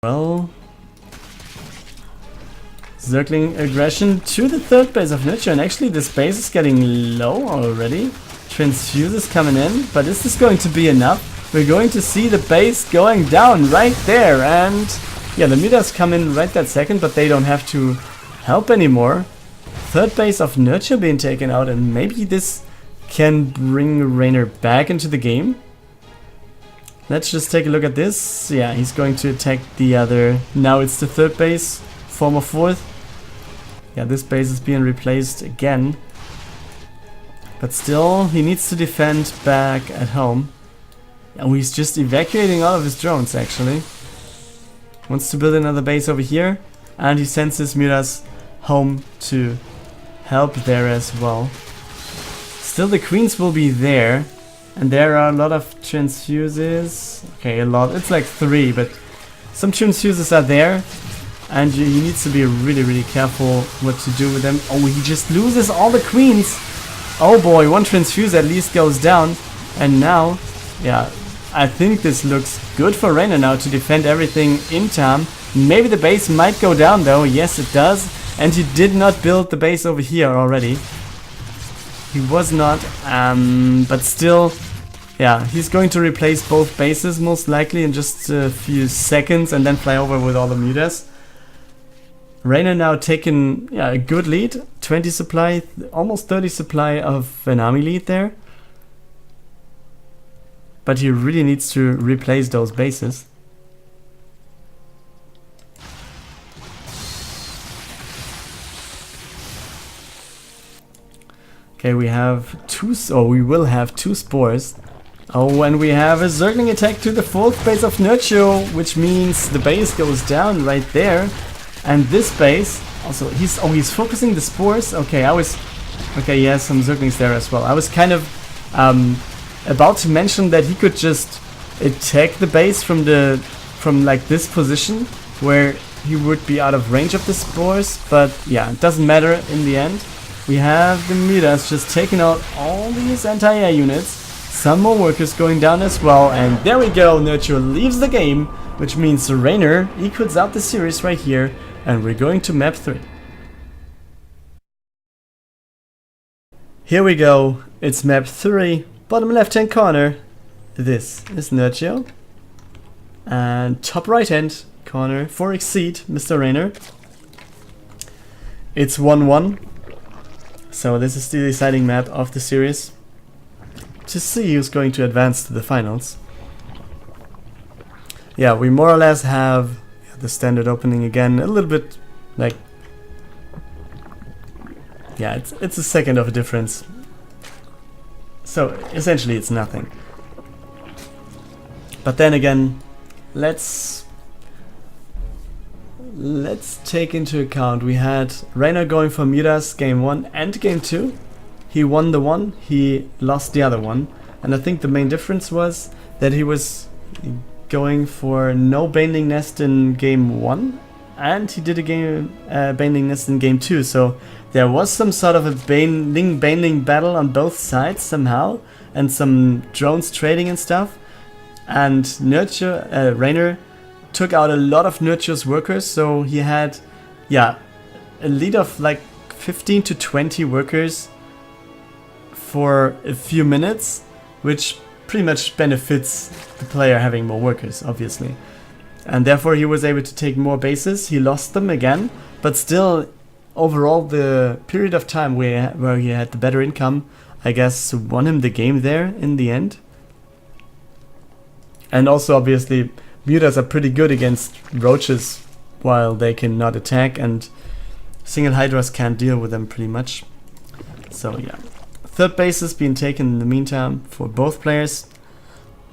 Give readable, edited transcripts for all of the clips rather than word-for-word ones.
Well, circling aggression to the third base of Nerchio, and actually this base is getting low already. Transfuse is coming in, but is this going to be enough? We're going to see the base going down right there, and yeah, the meters come in right that second, but they don't have to help anymore. Third base of Nerchio being taken out, and maybe this can bring Reynor back into the game. Let's just take a look at this. Yeah, he's going to attack the other. Now it's the third base, former fourth. Yeah, this base is being replaced again. But still, he needs to defend back at home. And he's just evacuating all of his drones, actually. Wants to build another base over here. And he sends his mutas home to help there as well. Still, the queens will be there. And there are a lot of transfuses. Okay, a lot. It's like 3, but some transfuses are there. And he needs to be really, really careful what to do with them. Oh, he just loses all the queens. Oh boy, one transfuse at least goes down. And now, yeah, I think this looks good for Reynor now to defend everything in time. Maybe the base might go down though. Yes, it does. And he did not build the base over here already. He was not, but still, yeah, he's going to replace both bases most likely in just a few seconds and then fly over with all the mutas. Reynor now taking a good lead, 20 supply, almost 30 supply of an army lead there. But he really needs to replace those bases. Okay, we have two, or we will have 2 spores. Oh, and we have a circling attack to the 4th base of Nerchio, which means the base goes down right there. And this base, also, he's focusing the spores. Okay, okay, he has some circlings there as well. I was kind of about to mention that he could just attack the base from like this position, where he would be out of range of the spores, but yeah, it doesn't matter in the end. We have the meters just taking out all these anti-air units. Some more workers going down as well, and there we go, Nerchio leaves the game, which means Reynor equals out the series right here, and we're going to map 3. Here we go, it's map 3, bottom left hand corner. This is Nerchio, and top right hand corner for Exeed, Mr. Reynor. It's 1-1. So this is the deciding map of the series to see who's going to advance to the finals. Yeah, we more or less have the standard opening again, a little bit like, yeah, it's a second of a difference. So essentially it's nothing. But then again, let's take into account we had Reynor going for mutas game 1 and game 2. He won the one, he lost the other one. And I think the main difference was that he was going for no Baneling Nest in game 1. And he did a Baneling Nest in game 2. So there was some sort of a Baneling battle on both sides somehow. And some drones trading and stuff. And Reynor took out a lot of Nerchio's workers, so he had, yeah, a lead of like 15 to 20 workers for a few minutes, which pretty much benefits the player having more workers, obviously. And therefore he was able to take more bases. He lost them again, but still, overall, the period of time where he had the better income, I guess, won him the game there in the end. And also, obviously, mutas are pretty good against roaches while they cannot attack, and single hydras can't deal with them pretty much. So yeah, third base is being taken in the meantime for both players.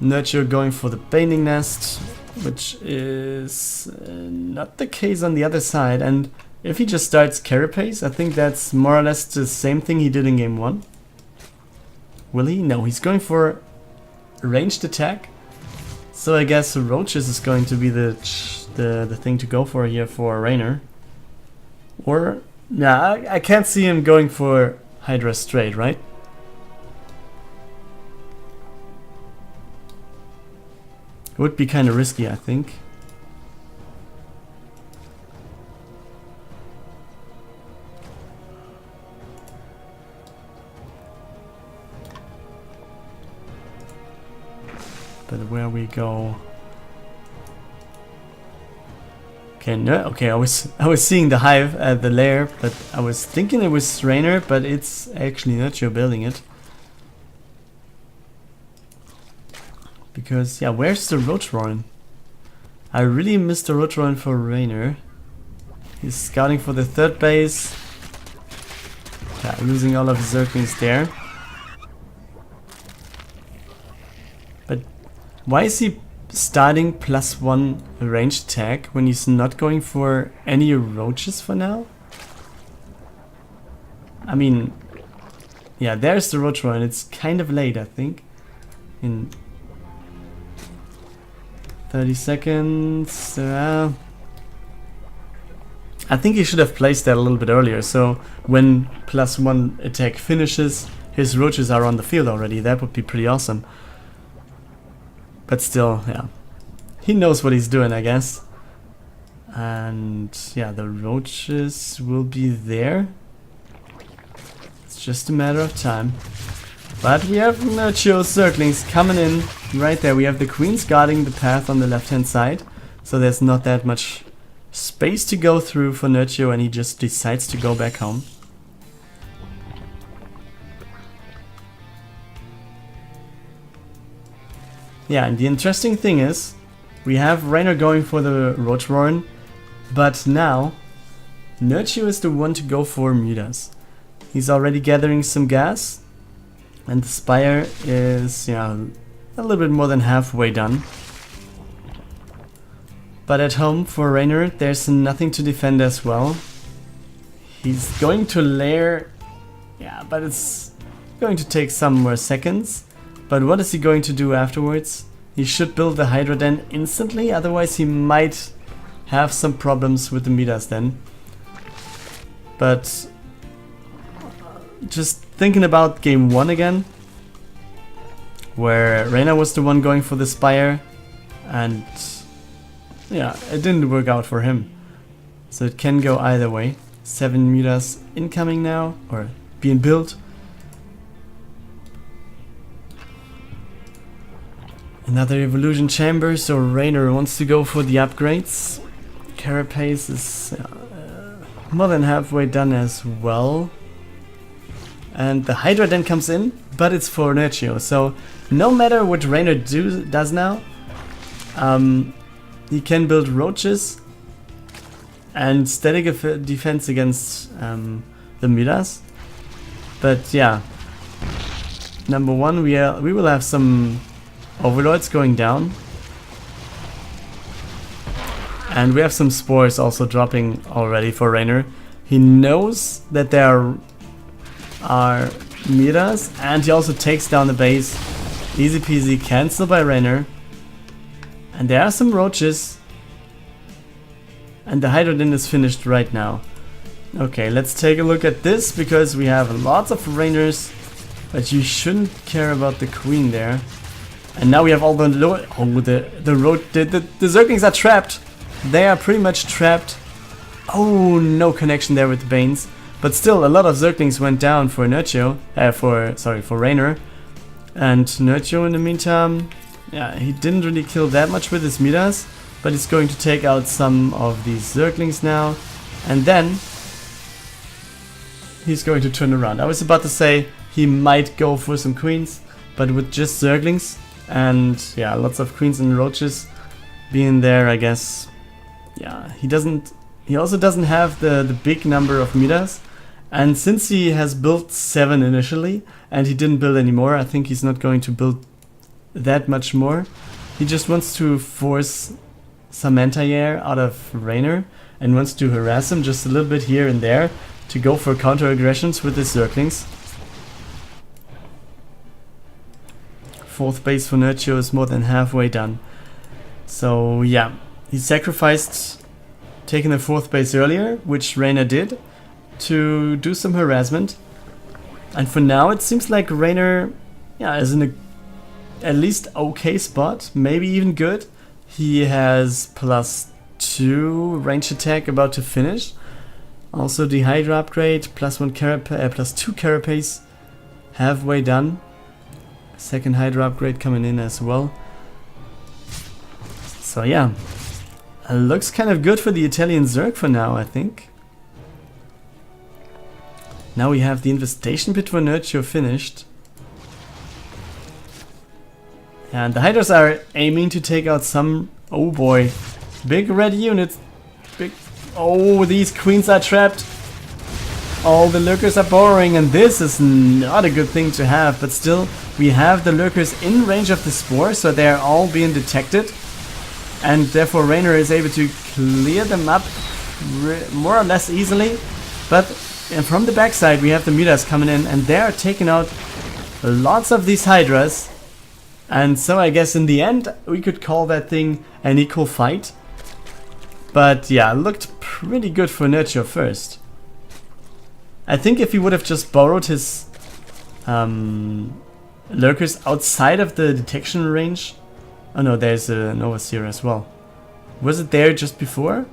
Nerchio going for the Baneling Nest, which is not the case on the other side, and if he just starts Carapace, I think that's more or less the same thing he did in game 1. Will he? No, he's going for ranged attack. So I guess roaches is going to be the thing to go for here for Reynor. Or, yeah, I can't see him going for Hydra straight, right? It would be kind of risky, I think. but where we go? Okay, no, okay. I was seeing the hive at the lair, but I was thinking it was Reynor, but it's actually Nerchio building it. Because yeah, where's the Roachroin? I really missed the Roachroin for Reynor. He's scouting for the third base. Yeah, losing all of his Zerglings there. But why is he starting +1 range attack when he's not going for any roaches for now? I mean, yeah, there's the Roachroin. It's kind of late, I think. In 30 seconds. I think he should have placed that a little bit earlier, so when +1 attack finishes, his roaches are on the field already. That would be pretty awesome. But still, yeah, he knows what he's doing, I guess. And yeah, the roaches will be there. It's just a matter of time. But we have Nerchio Zerglings coming in right there. We have the queens guarding the path on the left-hand side, so there's not that much space to go through for Nerchio, and he just decides to go back home. Yeah, and the interesting thing is, we have Reynor going for the Roachroin, but now Nerchio is the one to go for Midas. He's already gathering some gas, and the Spire is, yeah, a little bit more than halfway done. But at home for Reynor, there's nothing to defend as well. He's going to lair, yeah, but it's going to take some more seconds. But what is he going to do afterwards? He should build the Hydra Den instantly, otherwise he might have some problems with the Midas then. But just thinking about game 1 again, where Reynor was the one going for the Spire, and yeah, it didn't work out for him. So it can go either way. 7 Midas incoming now, or being built. Another evolution chamber, so Reynor wants to go for the upgrades. Carapace is more than halfway done as well. And the Hydra then comes in, but it's for Nerchio. So no matter what Reynor does now, he can build roaches and static defense against the Midas. But yeah, number one, we will have some Overlords going down. And we have some spores also dropping already for Reynor. He knows that there are Midas, and he also takes down the base. Easy peasy, cancel by Reynor. And there are some roaches. And the Hydrodin is finished right now. Okay, let's take a look at this, because we have lots of Reynors, but you shouldn't care about the queen there. And now we have all the the Zerglings are trapped. They are pretty much trapped. Oh, no connection there with the Banes. But still, a lot of Zerglings went down for Nerchio, for Reynor. And Nerchio in the meantime, yeah, he didn't really kill that much with his Midas, but he's going to take out some of these Zerglings now. And then he's going to turn around. I was about to say he might go for some queens, but with just Zerglings and yeah, lots of queens and roaches being there, I guess. Yeah, he also doesn't have the big number of Midas. And since he has built 7 initially and he didn't build any more, I think he's not going to build that much more. He just wants to force some anti-air out of Reynor and wants to harass him just a little bit here and there to go for counter-aggressions with his Zerglings. 4th base for Nerchio is more than halfway done. So yeah, he sacrificed taking the 4th base earlier, which Reynor did, to do some harassment. And for now it seems like Reynor, yeah, is in a at least okay spot, maybe even good. He has +2 range attack about to finish. Also the Hydra upgrade, +2 Carapace halfway done. Second Hydra upgrade coming in as well. So yeah, looks kind of good for the Italian Zerg for now, I think. Now we have the infestation pit for Nerchio finished. And the Hydras are aiming to take out some... Oh boy. Big red units. Big... Oh, these queens are trapped. All the lurkers are boring, and this is not a good thing to have. But still, we have the lurkers in range of the spore, so they are all being detected. And therefore Reynor is able to clear them up more or less easily. But from the backside we have the mutas coming in, and they are taking out lots of these Hydras. And so I guess in the end we could call that thing an equal fight. But yeah, it looked pretty good for Nerchio first. I think if he would have just borrowed his lurkers outside of the detection range. Oh no, there's an overseer as well. Was it there just before?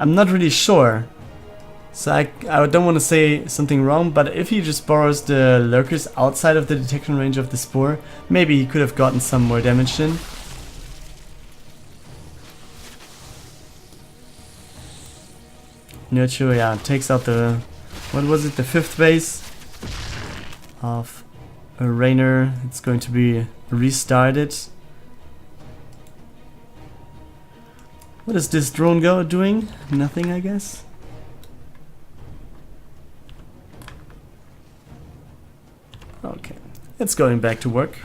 I'm not really sure. So I don't want to say something wrong, but if he just borrows the lurkers outside of the detection range of the spore, maybe he could have gotten some more damage in. Nerchio, yeah, takes out the... What was it? The 5th base of Reynor. It's going to be restarted. What is this drone doing? Nothing, I guess. Okay, it's going back to work.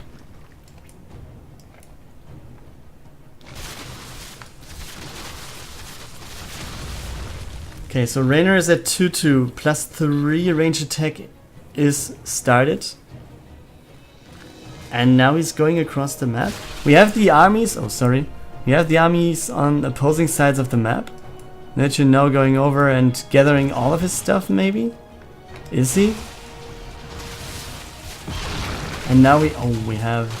Okay, so Reynor is at 2-2, +3 range attack is started. And now he's going across the map. We have the armies, oh sorry, we have the armies on opposing sides of the map. Nerchio now going over and gathering all of his stuff maybe? Is he? And now we have...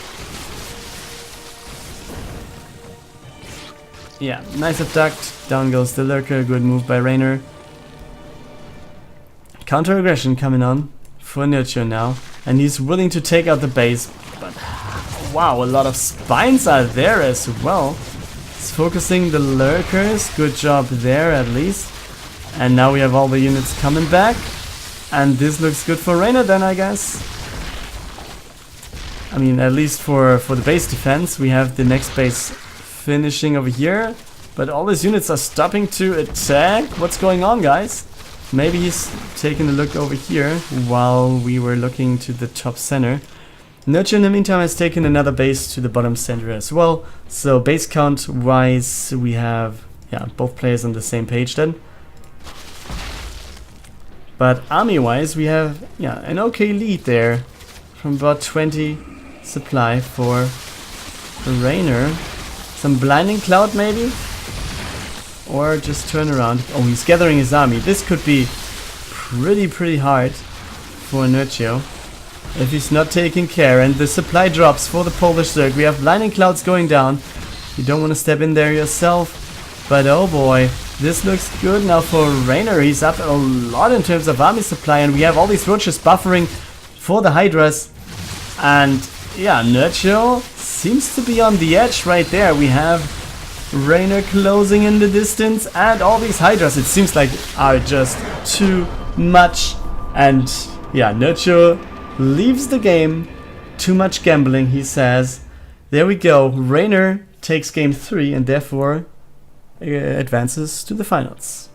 Yeah, nice abduct, down goes the lurker, good move by Reynor. Counter aggression coming on for Nerchio now, and he's willing to take out the base, but wow, a lot of spines are there as well. He's focusing the lurkers, good job there at least. And now we have all the units coming back, and this looks good for Reynor then, I guess. I mean, at least for the base defense. We have the next base finishing over here, but all his units are stopping to attack. What's going on, guys? Maybe he's taking a look over here while we were looking to the top center. Nerchio in the meantime has taken another base to the bottom center as well. So base count wise we have both players on the same page then. But army wise we have an okay lead there from about 20 supply for Reynor. Some blinding cloud maybe? Or just turn around. Oh, he's gathering his army. This could be pretty hard for Nerchio if he's not taking care. And the supply drops for the Polish Zerg. We have blinding clouds going down. You don't want to step in there yourself. But oh boy, this looks good now for Reynor. He's up a lot in terms of army supply. And we have all these roaches buffering for the Hydras. And yeah, Nerchio seems to be on the edge right there. We have Reynor closing in the distance, and all these Hydras, it seems like, are just too much. And yeah, Nerchio leaves the game. Too much gambling, he says. There we go. Reynor takes game 3 and therefore advances to the finals.